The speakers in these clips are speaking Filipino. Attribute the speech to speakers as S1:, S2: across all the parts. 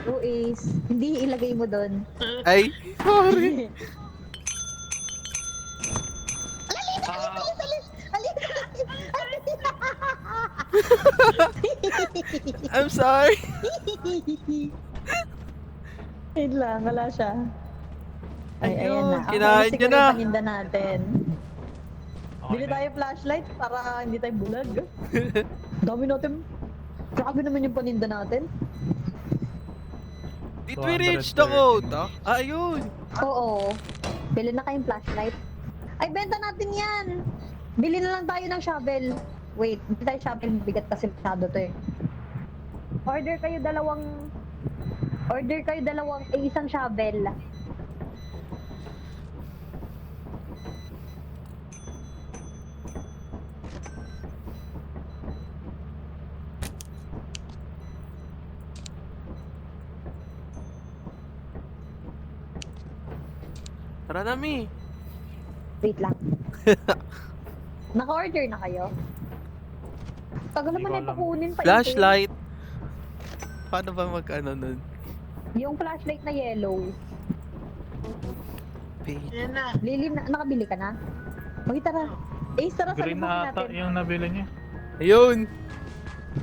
S1: Go Ace. Hindi ilagay mo doon.
S2: Ay, sorry.
S3: Ah,
S2: I'm sorry.
S1: Wait lang, wala siya. Ay, ayan
S2: Ayun,
S1: na.
S2: kinain
S1: Okay,
S2: niya
S1: siguro
S2: na.
S1: yung paninda natin. Bili
S3: okay na.
S1: tayo flashlight para hindi tayo bulag. Dami natin. Grabe naman yung paninda natin.
S2: Did we reach the
S3: 230.
S2: quota? Ayun.
S1: Oo. Bili na kayong flashlight. Ay, benta natin yan! Bili na lang tayo ng shovel. Wait, bili tayo shovel. Bigat kasi masyado to eh. Order kayo isang shovel.
S2: Tara na, Mi.
S1: Wait lang. Naka-order na kayo? Tagal
S3: Hindi
S1: naman
S3: ko
S1: ito
S3: alam.
S1: kunin pa.
S2: Flashlight. Paano ba mag-ano nun?
S1: Yung flashlight na yellow.
S2: Page.
S4: Yan na.
S1: Lily, nakabili ka na? Okay, tara. Ace, tara,
S3: Green
S1: salubungin
S3: na ata
S1: natin.
S3: yung nabili niya.
S2: Ayun.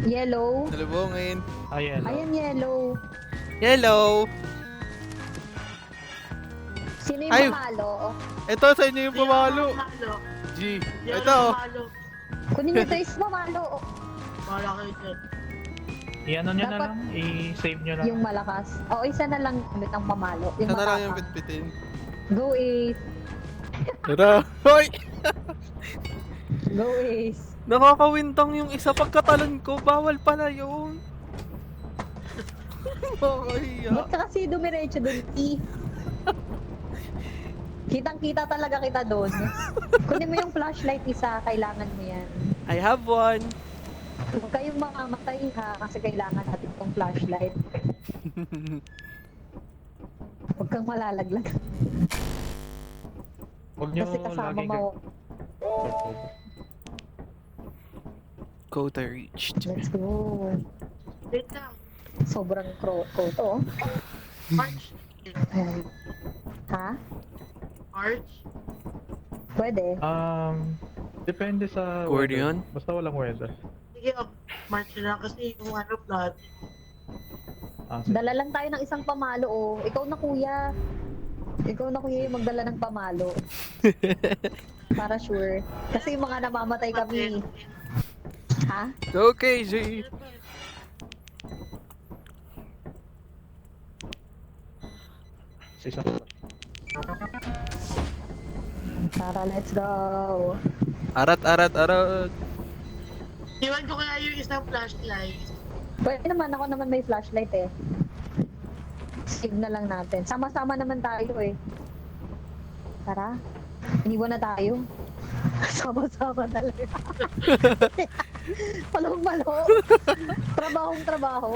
S1: Yellow.
S2: Nalubungin.
S3: Ayan.
S1: Ayan, yellow.
S2: Hello.
S1: Sino yung
S2: Ay.
S1: mamalo?
S2: Ito sa inyo yung pamalo.
S4: Mamalo.
S2: G.
S4: Yan
S2: Ito.
S4: ang mamalo.
S1: Kunin nyo ito, is mamalo.
S4: Wala kayo dyan.
S3: I-ano nyo na
S1: Dapat-
S3: lang. I-save nyo lang.
S1: Yung malakas. O, isa na lang ulit ang pamalo. Yung
S2: Sana lang yung
S1: matapang.
S2: bitbitin.
S1: Go Ace.
S2: Tara. Hoy!
S1: Go Ace.
S2: Nakakawintang yung isa pagkatalon ko. Bawal pala yun. Nakakahiya.
S1: Ba't ka kasi dumiretso dun, E? Kitang-kita talaga kita doon. Kunin mo yung flashlight isa, kailangan mo yan.
S2: I have one.
S1: Huwag kayong mamamatay ha, kasi kailangan natin tong flashlight. Huwag kang malalaglag.
S3: Huwag nyo
S1: Kasi kasama
S3: lagi
S1: mo.
S2: Quota reached.
S1: Let's go.
S4: Wait lang.
S1: Sobrang koto.
S4: March.
S1: Ayan. Ha?
S4: March.
S1: Pwede.
S3: Depende sa
S2: Accordion?
S3: weather. Basta walang weather.
S4: Sige, March na kasi yung ano blood.
S3: Sige.
S1: Dala lang tayo ng isang pamalo, oh. Ikaw na, kuya. Ikaw na, kuya, yung magdala ng pamalo. Para sure. Kasi yung mga namamatay kami. Ha?
S2: Go, KJ.
S3: Isa.
S1: Tara, let's go.
S2: Arat, arat, arat.
S4: Iwan ko kaya yung isang flashlight.
S1: Pwede naman, ako naman may flashlight eh. Save na lang natin. Sama-sama naman tayo eh. Tara. Iniwan na tayo. Sama-sama talaga. Palong-palo. Trabahong trabaho.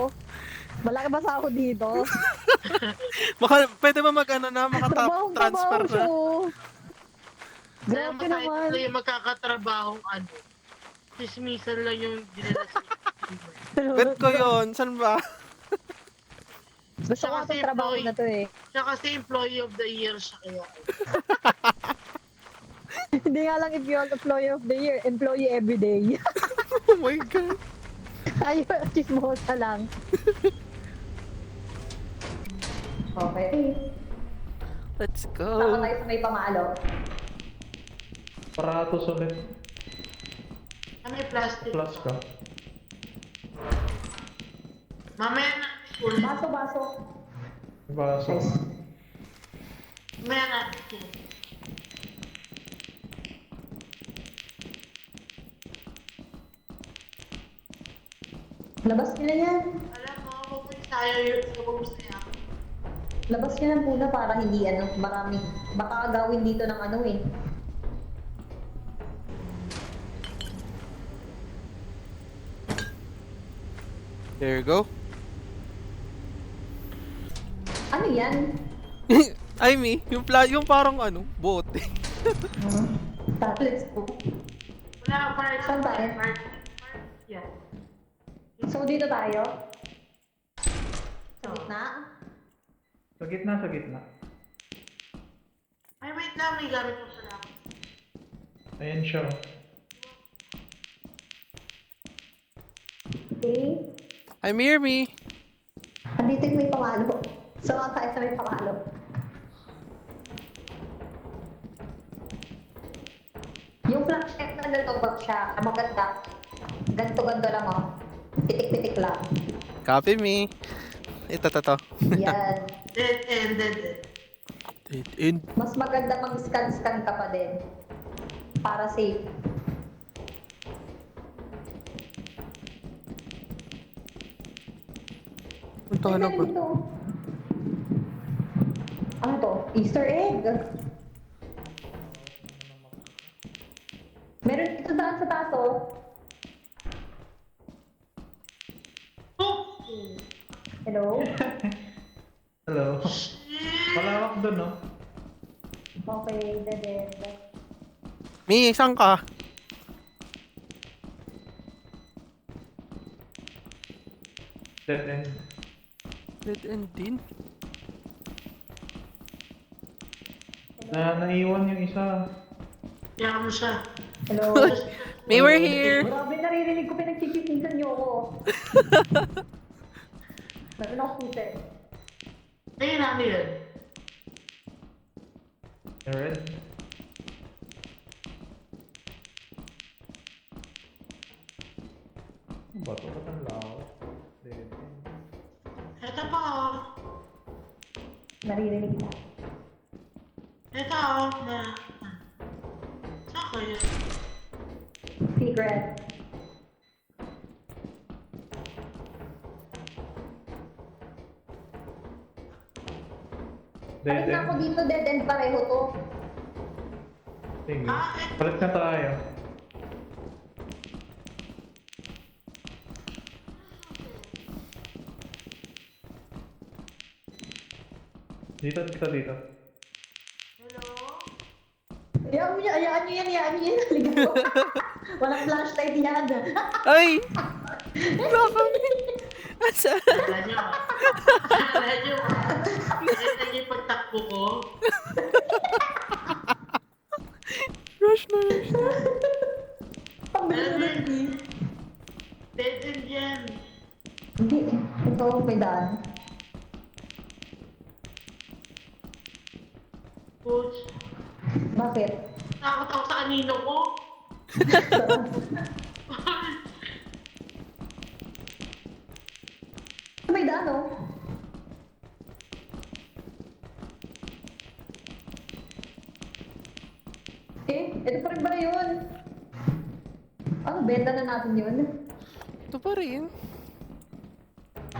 S1: Wala ka ba sa ako dito?
S2: Pwede ba mag-ano na? Maka-transfer na?
S1: siya.
S4: Kaya
S1: Grabe
S4: masahit
S1: naman.
S4: na yung magkakatrabahong ano. Dismissal lang yung dinala sa
S2: Bet ko yun. San ba?
S1: Gusto ko
S4: Siya kasi
S1: itong trabaho
S4: employee.
S1: na to eh.
S4: Siya kasi employee of the year siya kaya.
S1: Hindi nga lang if you're employee of the year, employee every day.
S2: Oh my God.
S1: Ayun, chismosa lang. Okay.
S2: Let's
S1: Saka
S2: go.
S1: tayo sa may pamalo.
S3: Paratos ulit.
S4: May plastic.
S3: Plus ka.
S4: Mamaya na. Full.
S1: Baso.
S3: Baso.
S4: Mamaya na.
S1: Labas nyo na yan.
S4: Alam mo, kung may sayo yun sa saya.
S1: Labas nyo na muna para hindi marami. Baka agawin dito ng ano eh.
S2: There you go.
S1: Ano yan?
S2: Ay, Mi. Yung parang ano, bote.
S1: Tara, let's go.
S4: Wala, March.
S1: Saan tayo?
S4: March. Yan.
S1: So, dito tayo. Sa may gitna?
S3: Sa gitna, sa gitna.
S4: Ay, wait lang, may gamit mo pala.
S3: Ayan siya.
S1: Okay.
S2: Hi, Mirmi.
S1: Andito yung may pamalo. Sama tayo sa may pamalo. Yung flashlight na nalubag siya, ang maganda. Ganto-ganto lang oh. Pitik-pitik lang.
S2: Copy me. Ito.
S1: Yan.
S4: Dead end, dead end.
S2: Dead end.
S1: Mas maganda mag-scan-scan ka pa din. Para safe.
S2: Ito
S1: Ay,
S2: ano
S1: meron
S2: ba?
S1: dito. Ano to? Easter egg. Meron dito daan sa taas oh.
S4: Oh!
S1: Hello?
S3: Hello.
S4: Shit!
S3: Malawak doon, no?
S1: Okay, dead end.
S2: Mi, saan ka?
S3: Dead end.
S2: Dead end din.
S3: Naiwan yung isa.
S4: Kaya mo siya.
S1: Hello?
S2: Mi, we're here.
S1: Grabe, naririnig ko pinagchichismisan niyo ako. Meron ako puti.
S4: Ayun na, ano yun?
S3: Red. Bato ka ng lao. Dead end.
S4: Eto pa, oh.
S1: Naririnig kita.
S4: Eto, oh. Na. Saan ko yun?
S1: Secret.
S3: Dead
S1: Palit na ako
S3: end.
S1: dito, dead end pareho to.
S3: Sige.
S4: Ah,
S3: Palit na tayo. Dito, dito.
S4: hello?
S1: Hayaan nyo yan. Ligaw ko. Walang flashlight yan.
S2: Ay! Wala kami. Asa?
S4: Kala nyo, ah. Kala nyo, ah. Nakita niyo yung pagtakbo ko?
S2: Rush na.
S1: Ang bilis
S4: Dead
S1: na
S4: end.
S1: yun.
S4: Dead end yan.
S1: Hindi. Ito, may daan.
S4: Coach.
S1: Bakit?
S4: Nakakot ako sa kanino ko.
S1: May daan, oh. Ito pa rin ba yun? Ano, benta na natin yun?
S2: Ito pa rin.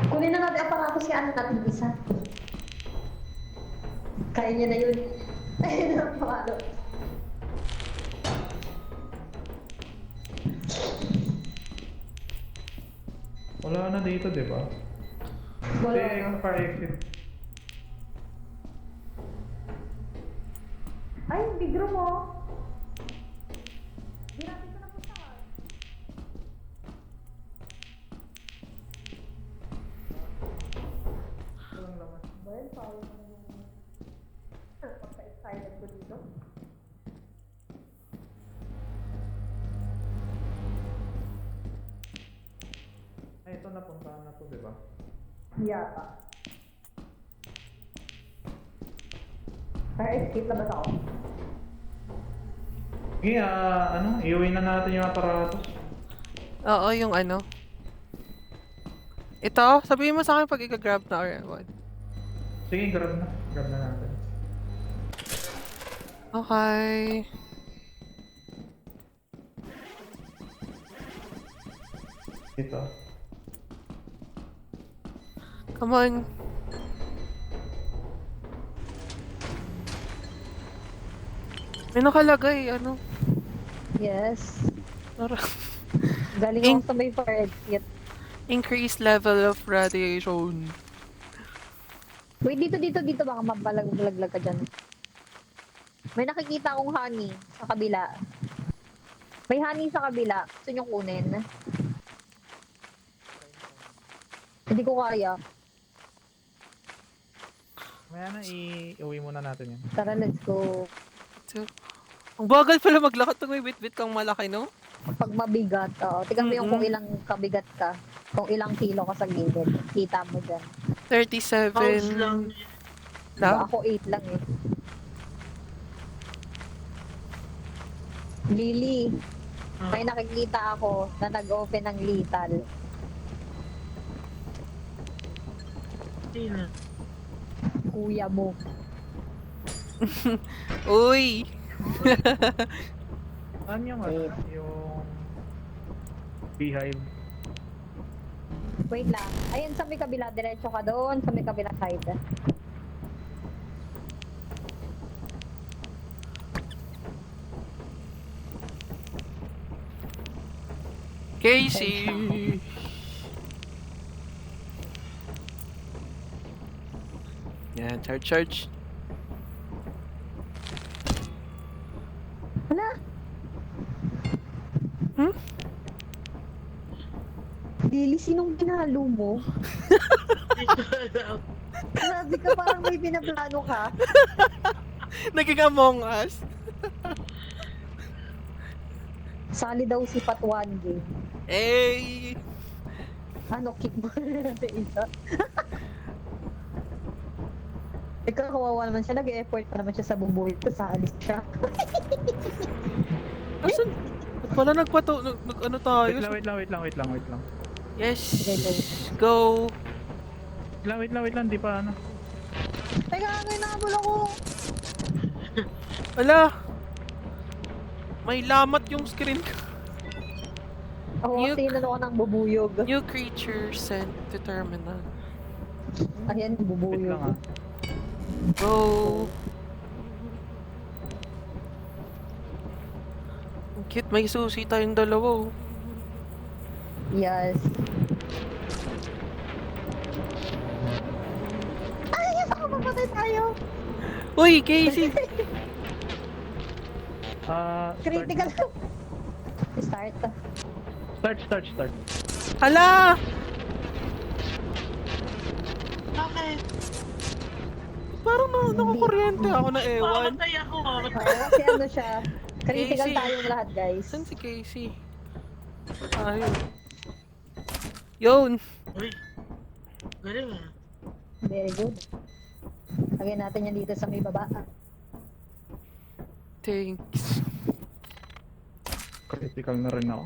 S1: Kunin na natin aparatos kaya ano natin isa. Kaya niya na yun. Ayun na pamalo.
S3: Wala na dito, di ba?
S1: Wala
S3: Hindi,
S1: na.
S3: naka-exit.
S1: Ay, bigro mo. Hindi natin ito napuntahan. Well, sorry naman yung pagka-excited ko dito.
S3: Ay, ito napuntahan na to, di ba?
S1: Yata. Ay, escape labas ako.
S3: Sige, iuwi na natin yung aparatos.
S2: Oo, yung ano. Ito, sabihin mo sa akin pag i-grab na or what.
S3: Sige, grab na. Grab na natin.
S2: Okay.
S3: Dito.
S2: Come on. May nakalagay, ano.
S1: Yes.
S2: Tara.
S1: Galing ako sa may fire exit.
S2: Increase level of radiation.
S1: Wait, dito. Baka mapalaglag ka dyan. May nakikita akong honey sa kabila. May honey sa kabila. Gusto nyo kunin? Hindi ko kaya.
S3: Maya na, i-uwi muna natin yan.
S1: Tara, let's go.
S2: So, ang bagal pala maglakad ng may bit-bit kang malaki, no?
S1: Pag mabigat, tignan mo yung kung
S2: Mm-mm.
S1: ilang kabigat ka. Kung ilang kilo ka sa gilid. Kita mo dyan.
S2: 37
S4: House lang.
S1: Diba,
S2: lang.
S1: ako 8 lang eh. Lily, may nakikita ako na nag-open ng lethal.
S4: Sino?
S1: Kuya mo.
S2: Uy!
S3: Saan yung,
S1: Wait.
S3: yung beehive?
S1: Wait lang. Ayun sa may kabila. Diretso ka doon. Sa may kabila side.
S2: Casey! Yan, charge.
S1: Hala!
S2: Hmm?
S1: Lily, sinong pinalo mo?
S4: Hindi ko alam.
S1: Sabi ka parang may pinaplano ka.
S2: Naging Among Us.
S1: Sali daw si Patuan game.
S2: Eh!
S1: Ano, kick mo na natin isa. Ikaw, kawawa naman siya. Nag-e-effort pa naman siya sa bubuhay. Tapos saalis siya.
S2: Asan? Ba't pala ano tayo?
S3: Wait lang.
S2: Yes!
S1: Okay,
S2: Go!
S3: Wait lang, di pa ano.
S1: Teka, may nabol ako.
S2: Ala! May lamat yung screen ko.
S1: Ako
S2: New-
S1: kasi inano ko ng bubuyog.
S2: New creature sent to terminal.
S1: Ayan,
S3: Wait
S1: bubuyog.
S3: lang
S2: Go! Ang cute, may susi tayong dalawa. Oh.
S1: Yes. Ay, baka mamatay tayo.
S2: Uy, Casey!
S1: Critical. Start.
S3: Start.
S2: Hala!
S4: Bakit?
S2: Parang nakakuryente ako na ewan.
S4: Pamatay ako.
S1: Oo, kasi ano siya. Critical
S2: Casey.
S1: tayong lahat, guys.
S2: Saan si Casey? Ayun. Yun!
S4: Uy. Galing ah.
S1: Very good. Lagyan natin yan dito sa may baba.
S2: Thanks.
S3: Critical na rin ako.